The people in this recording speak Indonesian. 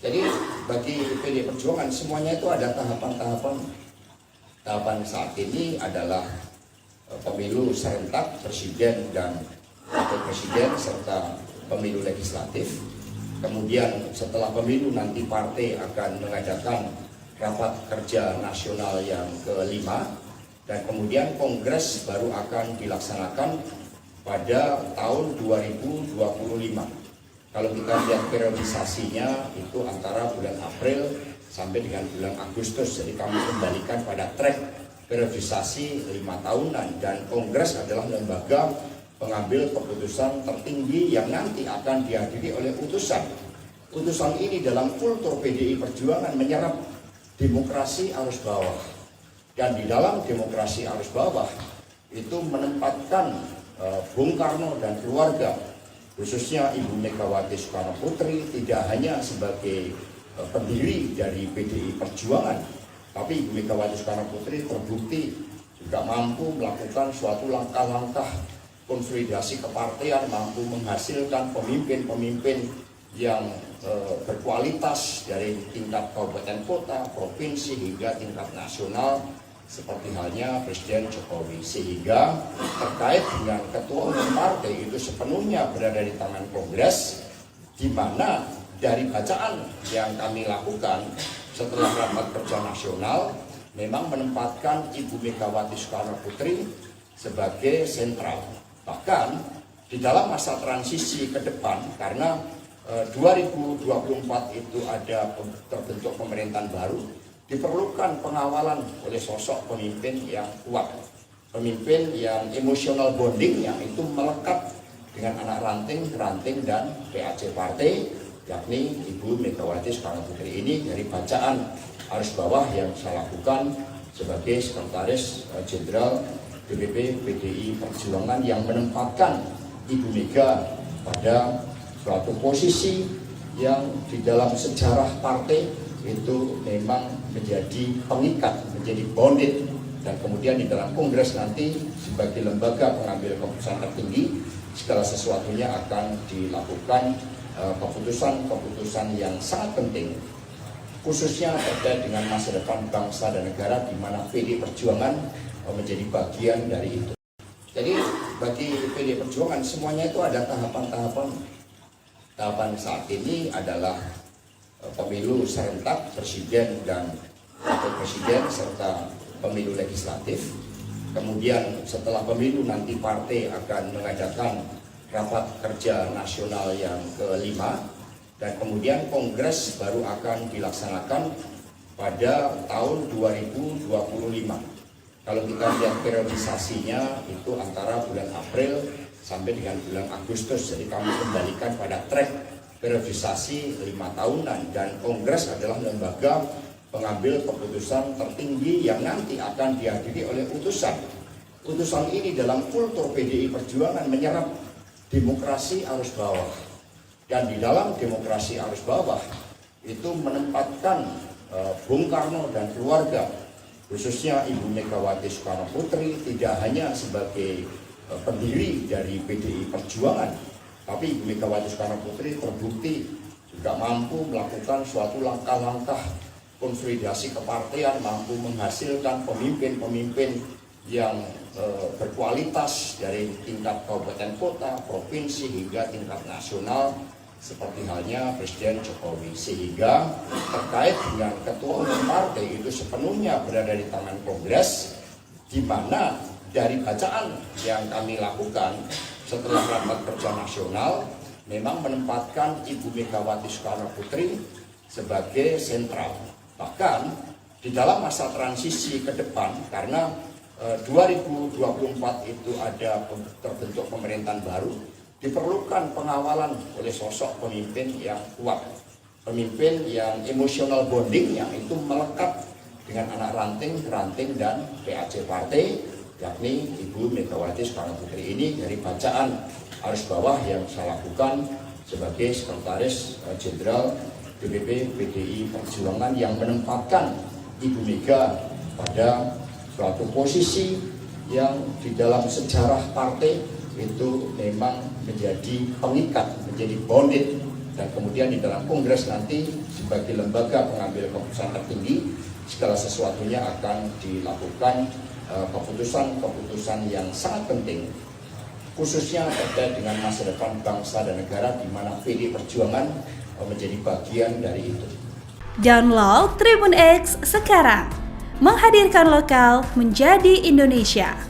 Jadi bagi PD Perjuangan semuanya itu ada tahapan-tahapan. Tahapan saat ini adalah pemilu serentak presiden dan wakil presiden serta pemilu legislatif. Kemudian setelah pemilu nanti partai akan mengadakan rapat kerja nasional yang kelima, dan kemudian kongres baru akan dilaksanakan pada tahun 2025. Kalau kita lihat periodisasinya itu antara bulan April sampai dengan bulan Agustus. Jadi kami kembalikan pada track periodisasi 5 tahunan, dan kongres adalah lembaga pengambil keputusan tertinggi yang nanti akan dihadiri oleh utusan. Utusan ini dalam kultur PDI Perjuangan menyerap demokrasi arus bawah. Dan di dalam demokrasi arus bawah itu menempatkan Bung Karno dan keluarga, khususnya Ibu Megawati Soekarno Putri, tidak hanya sebagai pendiri dari PDI Perjuangan, tapi Ibu Megawati Soekarno Putri terbukti juga mampu melakukan suatu langkah-langkah konsolidasi kepartean, mampu menghasilkan pemimpin-pemimpin yang berkualitas dari tingkat kabupaten kota, provinsi hingga tingkat nasional, seperti halnya Presiden Jokowi. Sehingga terkait dengan ketua umum partai itu sepenuhnya berada di tangan kongres, di mana dari bacaan yang kami lakukan setelah rapat kerja nasional memang menempatkan Ibu Megawati Soekarno Putri sebagai sentral. Bahkan di dalam masa transisi ke depan, karena 2024 itu ada terbentuk pemerintahan baru, diperlukan pengawalan oleh sosok pemimpin yang kuat, pemimpin yang emosional bondingnya itu melekat dengan anak ranting dan PAC partai, yakni Ibu Megawati Soekarno Putri. Ini dari bacaan arus bawah yang saya lakukan sebagai Sekretaris Jenderal DPP PDI Perjuangan, yang menempatkan Ibu Mega pada suatu posisi yang di dalam sejarah partai itu memang menjadi pengikat, menjadi bonded, dan kemudian di dalam kongres nanti sebagai lembaga pengambil keputusan tertinggi, segala sesuatunya akan dilakukan keputusan-keputusan yang sangat penting, khususnya terkait dengan masa depan bangsa dan negara, di mana PD Perjuangan menjadi bagian dari itu. Jadi bagi PD Perjuangan semuanya itu ada tahapan-tahapan. Tahapan saat ini adalah pemilu serentak presiden dan wakil presiden serta pemilu legislatif. Kemudian setelah pemilu nanti partai akan mengadakan rapat kerja nasional yang kelima, dan kemudian kongres baru akan dilaksanakan pada tahun 2025. Kalau kita lihat periodisasinya itu antara bulan April sampai dengan bulan Agustus. Jadi kami kembalikan pada track periodisasi 5 tahunan, dan kongres adalah lembaga pengambil keputusan tertinggi yang nanti akan dihadiri oleh utusan. Utusan ini dalam kultur PDI Perjuangan menyerap demokrasi arus bawah. Dan di dalam demokrasi arus bawah itu menempatkan Bung Karno dan keluarga, khususnya Ibu Megawati Soekarno Putri, tidak hanya sebagai pendiri dari PDI Perjuangan, tapi Ibu Megawati Soekarno Putri terbukti juga mampu melakukan suatu langkah-langkah konsolidasi kepartean, mampu menghasilkan pemimpin-pemimpin yang berkualitas dari tingkat kabupaten kota, provinsi hingga tingkat nasional, seperti halnya Presiden Jokowi. Sehingga terkait dengan ketua umum partai itu sepenuhnya berada di tangan kongres, di mana dari bacaan yang kami lakukan setelah rapat kerja nasional memang menempatkan Ibu Megawati Soekarno Putri sebagai sentral. Bahkan di dalam masa transisi ke depan, karena 2024 itu ada terbentuk pemerintahan baru, diperlukan pengawalan oleh sosok pemimpin yang kuat, pemimpin yang emosional bondingnya itu melekat dengan anak ranting dan PAC partai, yakni Ibu Megawati Soekarno Putri. Ini dari bacaan arus bawah yang saya lakukan sebagai Sekretaris Jenderal DPP PDI Perjuangan, yang menempatkan Ibu Mega pada suatu posisi yang di dalam sejarah partai itu memang menjadi pengikat, menjadi bonded, Dan kemudian di dalam Kongres nanti sebagai lembaga pengambil keputusan tertinggi, segala sesuatunya akan dilakukan keputusan-keputusan yang sangat penting, khususnya terkait dengan masa depan bangsa dan negara, di mana PDI Perjuangan menjadi bagian dari itu. Download Tribun X sekarang, menghadirkan lokal menjadi Indonesia.